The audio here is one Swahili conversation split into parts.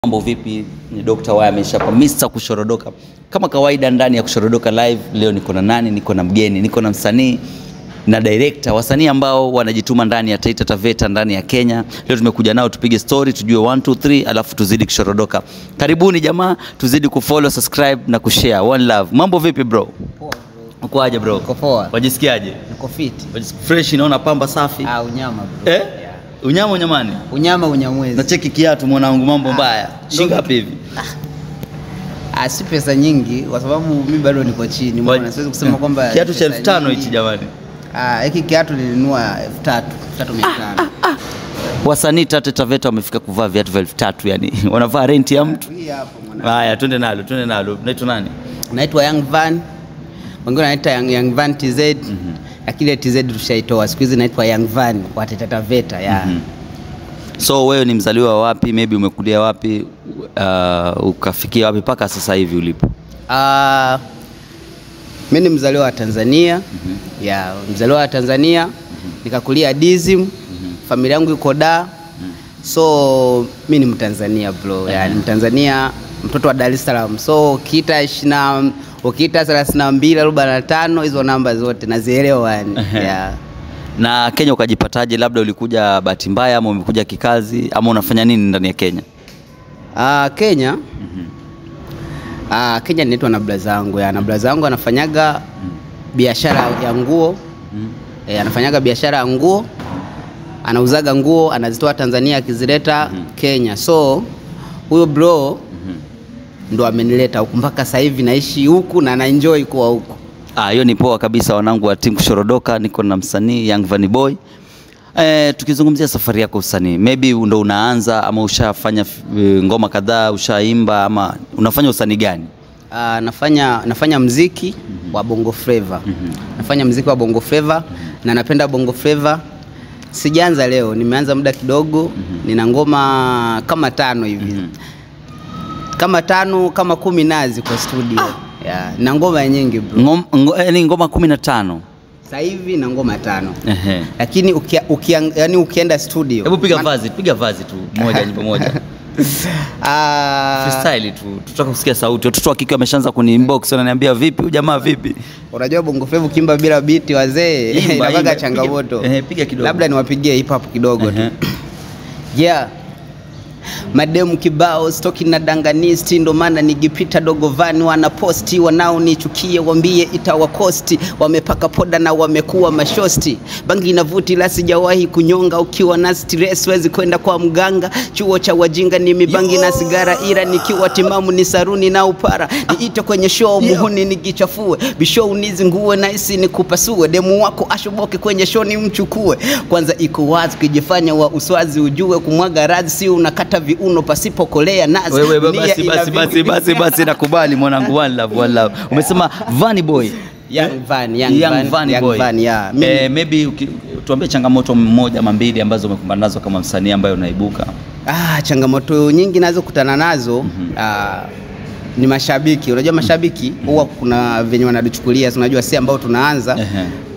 Mambo vipi? Ni Dr. Y ameshapa Mr. Kushorodoka. Kama kawaida ndani ya Kushorodoka live leo niko na nani? Niko na mgeni, niko na msanii na director, wasanii ambao wanajituma ndani ya Taita Taveta ndani ya Kenya. Leo tumekuja nao tupige story, tujue 1 2 3 alafu tuzidi kushorodoka. Karibuni jamaa, tuzidi kufollow, subscribe na kushare. One love. Mambo vipi bro? Poa bro. Uko aje bro? Uko poa. Wajisikiaje? Niko fit. Fresh, naona pamba safi. Unyama bro. Yeah. Unyama unyamani? Unyama unyamwezi. Na cheki kiatu mwanangu, mambo mbaya. Shilingi ngapi hivi? Si pesa nyingi kwa sababu mimi bado niko chini. Mbona siwezi kusema kwamba kiatu cha 1500 hichi jamani. Hiki kiatu nilinunua 3500. Wasanii Taita Taveta wamefika kuvaa viatu vya 3000, yani wanavaa rent ya mtu. Hii hapo mwanangu. Haya, twende nalo. Unaitwa nani? Naitwa Young Van. Wengine wanaita Young Van TZ. Lakini TZ tushaitoa. Siku hizi naitwa Young Van kwa Taita Taveta ya. So wewe ni mzaliwa wapi? Maybe umekulia wapi? Ukafikia wapi paka sasa hivi ulipo? Mimi ni mzaliwa wa Tanzania. Mzaliwa wa Tanzania. Nikakulia Dizim. Familia yangu iko Dar. So mimi ni Mtanzania bro. Yani Mtanzania, mtoto wa Dar es Salaam. So ukiita 32 45 hizo namba zote nazielewa yani. Na Kenya ukajipataje? Labda ulikuja bahati mbaya ama umekuja kikazi ama unafanya nini ndani ya Kenya? Kenya. Kenya ninaitwa na brother yangu. Na brother yangu anafanyaga biashara ya nguo. Anafanyaga biashara ya nguo. Anauzaga nguo, anazitoa Tanzania akizileta Kenya. So huyo bro ndo amenileta huku mpaka sasa hivi naishi huku na enjoy kuwa huku. Hiyo ni poa kabisa wanangu wa team Kushorodoka. Niko na msanii Young Van Boy. Tukizungumzia safari yako usanii, maybe ndo unaanza ama ushafanya ngoma kadhaa, ushaimba ama unafanya usanii gani? Nafanya muziki wa Bongo Flava. Nafanya muziki wa Bongo Flava na napenda Bongo Flava. Sijaanza leo, nimeanza muda kidogo. Nina ngoma kama 5 hivi. Kama 5 kama 10 nazi kwa studio. Na ngoma nyingi bro. Ni ngoma 15. Sasa hivi na ngoma 5. Lakini ukienda studio. Hebu piga vazi tu moja nyimbo moja. Freestyle tu. Tutaka kusikia sauti. Watoto wa kike wameshaanza kuni-inbox wananiambia vipi jamaa vipi? Unajua Bongo Flava kimba bila beat wazee inabaga changamoto. Piga kidogo. Labda niwapigie hip hop kidogo tu. Mademu kibao stoki na danganisti, ndo maana nigipita Dogo Van wanaposti, wanaonichukia wambie itawakosti, wamepaka poda na wamekuwa mashosti, bangi inavuti la sijawahi kunyonga, ukiwa na stress wezi kwenda kwa mganga, chuo cha wajinga ni mibangi na sigara, ila nikiwa timamu ni saruni na upara, niite kwenye show muhuni nigichafue, bisho unizingue na isi nikupasue, demu wako ashoboke kwenye show ni mchukue, kwanza iko wazi kujifanya wa uswazi ujue, kumwaga radhi si unakata viuno pasipo kolea nazi. Wewe basi nakubali mwanangu, one love. Umesema Van Boy. Young Van Boy. Maybe tuambie changamoto moja ama mbili ambazo umekumbana nazo kama msanii ambaye unaibuka. Changamoto nyingi nazo kutana nazo. Ni mashabiki. Unajua mashabiki huwa kuna venye wanaduchukulia, unajua si ambao tunaanza.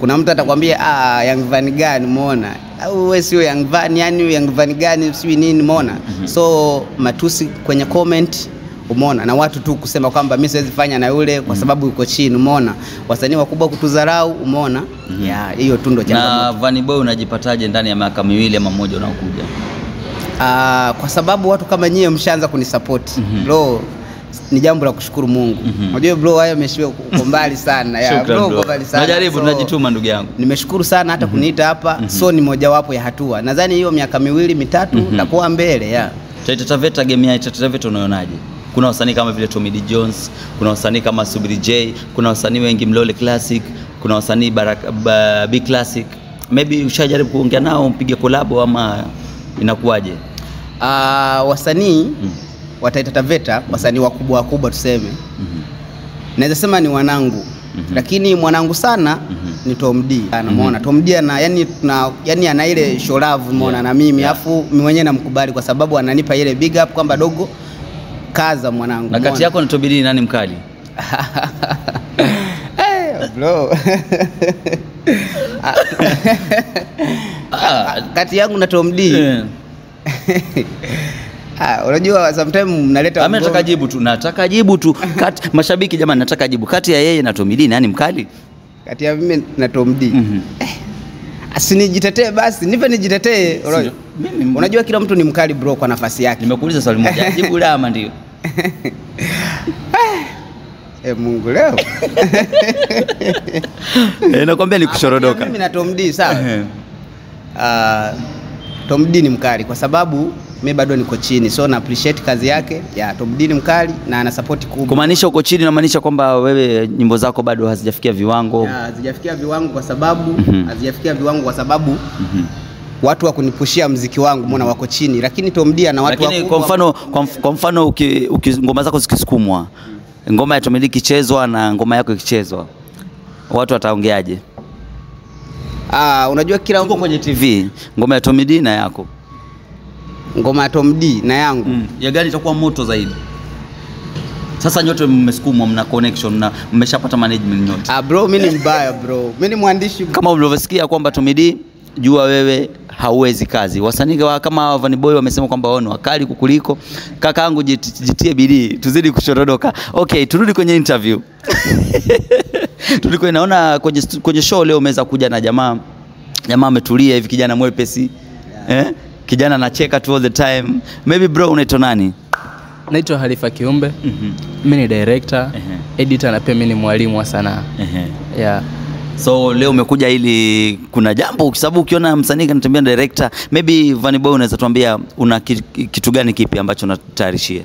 Kuna mtu atakwambia Young Van gani umeona? Au wewe sio Young Van, yani Young Van gani sio nini umeona? So matusi kwenye comment umeona, na watu tu kusema kwamba mimi siwezi fanya na yule kwa sababu yuko chini umeona. Wasanii wakubwa kutudharau umeona. Hiyo tu ndo changamoto. Na Van Boy unajipataje ndani ya miaka miwili ama mmoja unaokuja? Kwa sababu watu kama nyie mshaanza kunisupport. Bro, ni jambo la kushukuru Mungu. Unajua bro, haya umeshiwa uko mbali sana. Bro uko mbali sana. Najaribu tunajituma ndugu yangu. Nimeshukuru sana hata kuniita hapa. So ni mojawapo ya hatua. Nadhani hiyo miaka miwili mitatu nitakuwa mbele Taita Taveta, game ya Taita Taveta unaonaje? Kuna wasanii kama vile Tommy D Jones, kuna wasanii kama Subiri J, kuna wasanii wengi Mlole Classic, kuna wasanii B Classic. Maybe ushajaribu kuongea nao mpige collab ama inakuwaje? Wasanii wa Taita Taveta, wasanii wakubwa tuseme. Naweza sema ni wanangu. Lakini mwanangu sana ni Tom D. Unaona Tom D yani ana ile show love umeona na mimi, afu mimi mwenyewe namkubali kwa sababu ananipa ile big up kwamba dogo kaza mwanangu. Na kati yako na Tom D nani mkali? Bro. Kati yangu na Tom D. Unajua sometimes mnaleta nataka jibu tu. Nataka jibu tu. Mashabiki jamani, nataka jibu. Kati ya yeye na Tom D nani mkali? Kati ya mimi na Tom D. Asinijitetee basi, nipe nijitetee. Unajua kila mtu ni mkali bro kwa nafasi yake. Nimekuuliza swali moja. Jibu la ama ndio? Mungu leo. Nakwambia ni kushorodoka. Mimi na Tom D sawa. Tom D ni mkali kwa sababu mimi bado niko chini, so na appreciate kazi yake. Tom D ni mkali na ana support kubwa. Kumaanisha uko chini inamaanisha kwamba wewe nyimbo zako bado hazijafikia viwango. Hazijafikia viwango kwa sababu watu wa kunipushia muziki wangu mbona wako chini, lakini Tom D ana watu lakini kwa mfano ngoma zako zikisukumwa, ngoma ya Tom D ikichezwa na ngoma yako ikichezwa, watu wataongeaje? Unajua kila uko kwenye TV, ngoma ya Tom D na yako. Ngoma ya Tom D na yangu. Ya gani itakuwa moto zaidi? Sasa nyote mmesukumwa, mna connection na mmeshapata management nyote. Bro, mimi ni mbaya bro. Mimi ni mwandishi. Kama ulivyosikia kwamba Tom D, jua wewe hauwezi kazi. Wasanii kama Vanny Boy wamesema kwamba wao ni wakali kukuliko. Kakaangu jitie bidii, tuzidi kushorodoka. Okay, turudi kwenye interview. Tulikuwa naona kwenye show leo umeweza kuja na jamaa ametulia hivi, kijana mwepesi. Kijana anacheka tu all the time. Maybe bro, unaitwa nani? Naitwa Halifa Kiumbe. Mimi ni director, editor na pia mimi ni mwalimu wa sanaa. So leo umekuja ili kuna jambo, kwa sababu ukiona msanii kanatembea na director, maybe Vanny Boy unaweza tuambia una kitu gani kipi ambacho unatayarishia?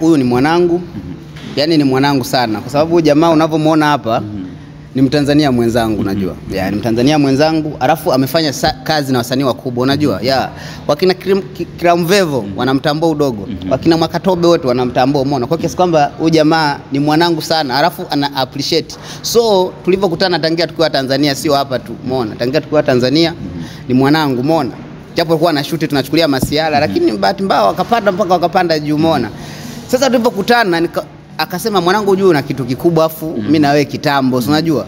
Huyu ni mwanangu. Yaani ni mwanangu sana kwa sababu jamaa unavyomuona hapa ni Mtanzania mwenzangu unajua. Ni Mtanzania mwenzangu, alafu amefanya kazi na wasanii wakubwa unajua. Wakina Kramvevo wanamtambua udogo. Wakina Mwakatobe wote wanamtambua, umeona. Kwa kiasi kwamba huyu jamaa ni mwanangu sana, alafu ana appreciate. So tulivyokutana tangia tukiwa Tanzania, sio hapa tu, umeona. Tangia tukiwa Tanzania ni mwanangu, umeona. Japo alikuwa na shoot tunachukulia masiala, lakini bahati mbaya wakapanda juu, umeona. Sasa tulipokutana akasema mwanangu ujue una kitu kikubwa afu mimi na wewe kitambo, unajua.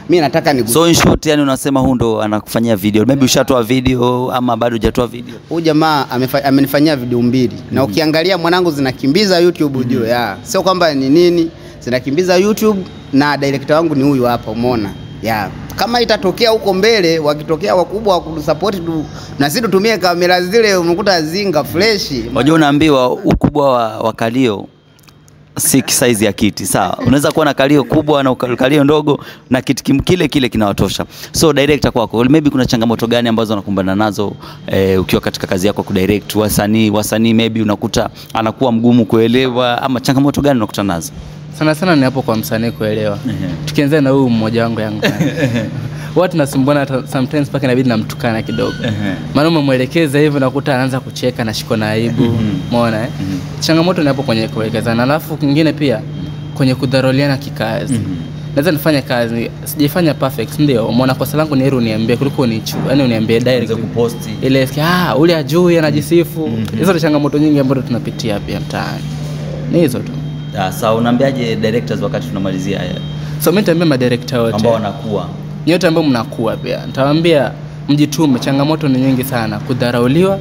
Mimi nataka So in short yani unasema huyu ndo anakufanyia video. Maybe ushatoa video ama bado hujatoa video. Huyu jamaa amenifanyia video 2. Na ukiangalia mwanangu zinakimbiza YouTube ujue. Sio kwamba ni nini, zinakimbiza YouTube na director wangu ni huyu hapa, umeona. Kama itatokea huko mbele wakitokea wakubwa wakusupport na sisi tutumie kamera zile unakuta zinga fresh. Unajua unaambiwa ukubwa wa kalio si size ya kiti, sawa. Unaweza kuwa na kalio kubwa na kalio ndogo na kiti kile kinawatosha. So director kwako, maybe kuna changamoto gani ambazo unakumbana nazo ukiwa katika kazi yako kudirect wasanii maybe unakuta anakuwa mgumu kuelewa, ama changamoto gani unakuta nazo? Sana ni hapo kwa msanii kuelewa. Tukianza na huyu mmoja wangu yangu. Watu nasumbuana sometimes paka inabidi namtukana kidogo. Maana umemwelekeza hivyo nakuta anaanza kucheka na shiko na aibu. Umeona Changamoto ni hapo kwenye kuelekezana. Alafu kingine pia kwenye kudharauliana kikazi. Naweza nifanye kazi, sijaifanya perfect, ndio. Umeona kosa langu ni heri uniambie kuliko uniambie direct kupost. Ile ule ajui anajisifu. Hizo ni changamoto nyingi ambazo tunapitia pia mtaani. Ni hizo tu. Sawa, unaambiaje directors wakati tunamalizia haya? So mimi nitaambia madirector wote ambao wanakuwa nyote ambao mnakuwa pia nitawaambia mjitume, changamoto ni nyingi sana, kudharauliwa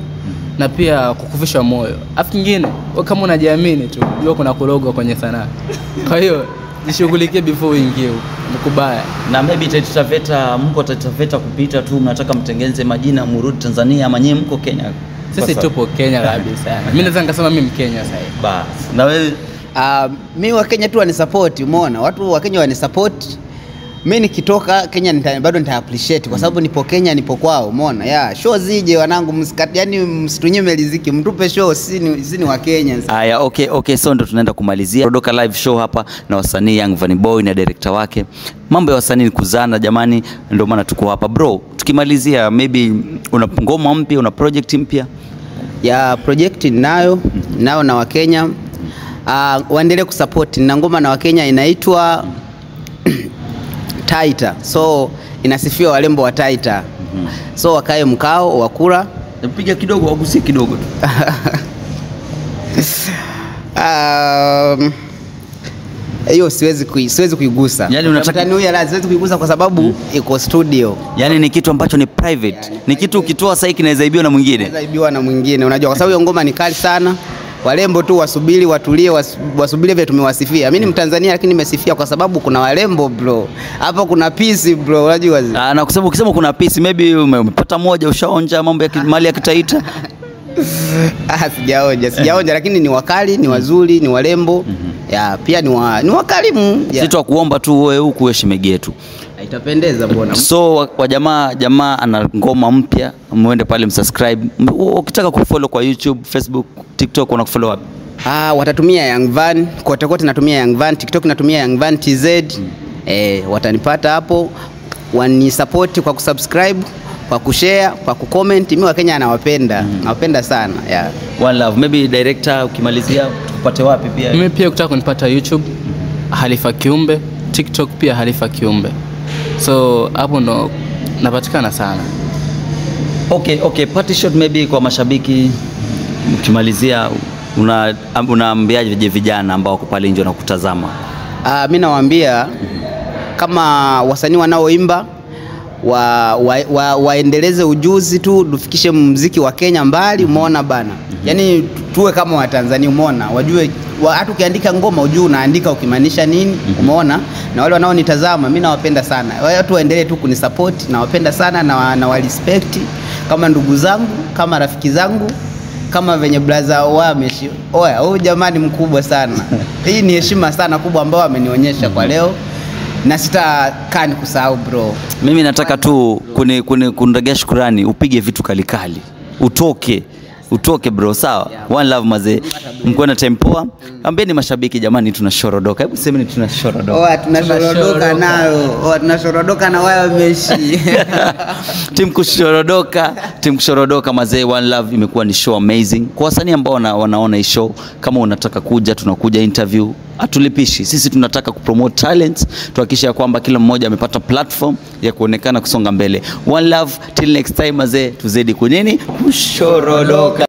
na pia kukufisha moyo. Afu kingine kama unajiamini tu, jua kuna kulogo kwenye sanaa. Kwa hiyo jishughulikie before uingie mkubaya. Na maybe mko Taita kupita tu, mnataka mtengeneze majina murudi Tanzania, ama nyinyi mko Kenya? Sisi tupo Kenya kabisa. Mimi naweza nikasema mimi Mkenya sasa. Basi na wewe? Mimi wa Kenya tu wanisupport, umeona. Watu wa Kenya wanisupport. Mimi nikitoka Kenya bado nita appreciate kwa sababu nipo Kenya, nipo kwao, umeona. Show zije wanangu, yani msitunyime riziki, mtupe show, sisi ni wa Kenya. Haya, okay, so ndo tunaenda kumalizia Shorodoka live show hapa na wasanii Young Vanny Boy na director wake. Mambo ya wasanii ni kuzana jamani, ndio maana tuko hapa bro. Tukimalizia, maybe una ngoma mpya, una project mpya? Project nao na wa Kenya waendelee kusupport. Na ngoma na wa Kenya inaitwa Taita. So inasifia walembo wa Taita. So wakae mkao wakula. Napiga kidogo, wagusie kidogo tu. hiyo siwezi kuigusa. Yani unataka mtani huyu siwezi kuigusa kwa sababu iko studio. Yani ni kitu ambacho ni private. Yani, ni kitu ukitoa sasa kinaweza ibiwa na mwingine. Kinaweza ibiwa na mwingine. Unajua kwa sababu hiyo ngoma ni kali sana. Walembo tu wasubiri, watulie, wasubiri vile tumewasifia. Mimi ni Mtanzania lakini nimesifia kwa sababu kuna walembo bro. Hapa kuna peace bro, unajua. Na kwa sababu ukisema kuna peace maybe umepata moja ushaonja mambo ya mali ya Kitaita. Sijaonja lakini ni wakali, ni wazuri, ni walembo. Ya pia ni wakalimu. Sisi tukuomba tu wewe huku heshimege yetu. Itapendeza bwana. So kwa jamaa ana ngoma mpya, muende pale msubscribe. Ukitaka kufollow kwa YouTube, Facebook, TikTok unakufollow wapi? Watatumia Young Van, kote natumia Young Van, TikTok natumia Young Van TZ. Watanipata hapo, wanisupport kwa kusubscribe, kwa kushare, kwa kucomment. Mimi wa Kenya nawapenda. Nawapenda sana. Yeah. One Love. Maybe director ukimalizia tupate wapi pia? Mimi pia ukitaka kunipata YouTube Halifa Kiumbe, TikTok pia Halifa Kiumbe. So hapo ndo napatikana sana. Okay, party shot maybe kwa mashabiki ukimalizia unaambiaje vijana ambao wako pale nje wanakutazama? Mimi nawaambia kama wasanii wanaoimba waendeleze ujuzi tu, tufikishe muziki wa Kenya mbali, umeona bana. Yani tuwe kama wa Tanzania, umeona. Wajue hata ukiandika ngoma ujue unaandika ukimaanisha nini, umeona. Na wale wanaonitazama mimi nawapenda sana. Watu waendelee tu kunisupport, nawapenda sana na wa respect kama ndugu zangu, kama rafiki zangu, kama venye brother wameshi. Huyu jamani mkubwa sana. Hii ni heshima sana kubwa ambayo amenionyesha kwa leo. Na sitakaa kusahau bro. Mimi nataka tu kunirejea shukrani, upige vitu kalikali. Utoke bro, sawa? One Love mazee. Mko na tempoa. Ambieni mashabiki jamani tunashorodoka. Hebu semeni tunashorodoka. Tunashorodoka nayo. Tunashorodoka na wao wameshi. Team kushorodoka mazee. One Love imekuwa ni show amazing. Kwa wasanii ambao wanaona hii show, kama unataka kuja tunakuja interview. Hatulipishi. Sisi tunataka kupromote talents, tuhakikisha kwamba kila mmoja amepata platform ya kuonekana kusonga mbele. One Love, till next time mazee, tuzidi kunini kushorodoka.